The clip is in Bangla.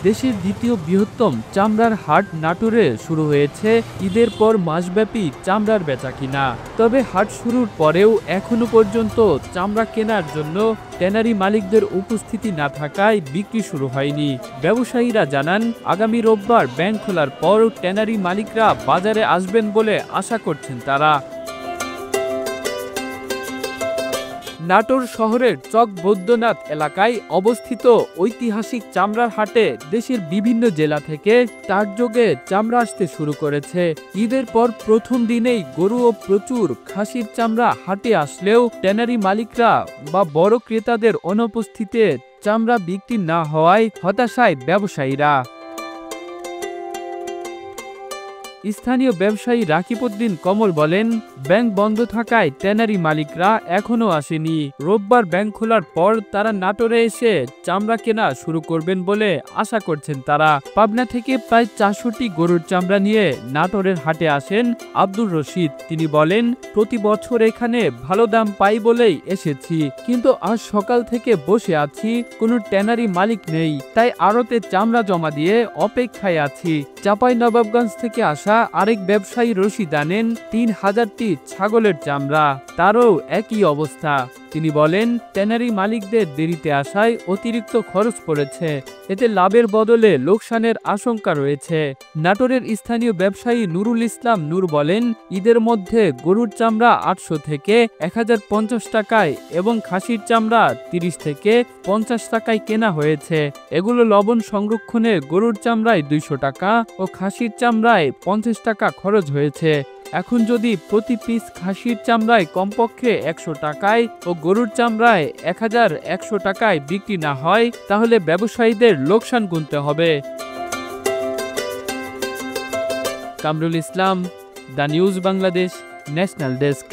দেশের দ্বিতীয় বৃহত্তম চামড়ার হাট নাটোরে শুরু হয়েছে ঈদের পর মাসব্যাপী চামড়ার বেচাকিনা। তবে হাট শুরুর পরেও এখনো পর্যন্ত চামড়া কেনার জন্য ট্যানারি মালিকদের উপস্থিতি না থাকায় বিক্রি শুরু হয়নি। ব্যবসায়ীরা জানান, আগামী রোববার ব্যাংক খোলার পর ট্যানারি মালিকরা বাজারে আসবেন বলে আশা করছেন তারা। নাটোর শহরের চক বৈদ্যনাথ এলাকায় অবস্থিত ঐতিহাসিক চামড়ার হাটে দেশের বিভিন্ন জেলা থেকে ট্রাকযোগে চামড়া আসতে শুরু করেছে। ঈদের পর প্রথম দিনেই গরু ও প্রচুর খাসির চামড়া হাটে আসলেও ট্যানারি মালিকরা বা বড় ক্রেতাদের অনুপস্থিতিতে চামড়া বিক্রি না হওয়ায় হতাশায় ব্যবসায়ীরা। স্থানীয় ব্যবসায়ী রাকিবউদ্দিন কমল বলেন, ব্যাংক বন্ধ থাকায় ট্যানারি মালিকরা এখনো আসেনি। রোববার ব্যাংক খোলার পর তারা নাটোরে এসে চামড়া কেনা শুরু করবেন বলে আশা করছেন তারা। পাবনা থেকে প্রায় 400টি গরুর চামড়া নিয়ে নাটোরের হাটে আসেন আব্দুর রশিদ। তিনি বলেন, প্রতি বছর এখানে ভালো দাম পাই বলেই এসেছি, কিন্তু আজ সকাল থেকে বসে আছি, কোনো ট্যানারি মালিক নেই, তাই আড়তে চামড়া জমা দিয়ে অপেক্ষায় আছি। চাঁপাইনবাবগঞ্জ থেকে আসা আরেক ব্যবসায়ী রশিদ আনেন 3000টি ছাগলের চামড়া, তারও একই অবস্থা। তিনি বলেন, ট্যানারি মালিকদের দেরিতে আসায় অতিরিক্ত খরচ পড়েছে, এতে লাভের বদলে লোকসানের আশঙ্কা রয়েছে। নাটোরের স্থানীয় ব্যবসায়ী নুরুল ইসলাম নূর বলেন, ঈদের মধ্যে গরুর চামড়া 800 থেকে 1050 টাকায় এবং খাসির চামড়া 30 থেকে 50 টাকায় কেনা হয়েছে। এগুলো লবণ সংরক্ষণে গরুর চামড়ায় 200 টাকা ও খাসির চামড়ায় 50 টাকা খরচ হয়েছে। এখন যদি প্রতি পিস খাসির চামড়ায় কমপক্ষে 100 টাকায় ও গরুর চামড়ায় 1100 টাকায় বিক্রি না হয়, তাহলে ব্যবসায়ীদের লোকসান গুনতে হবে। Kamrul Islam, the news Bangladesh, national desk.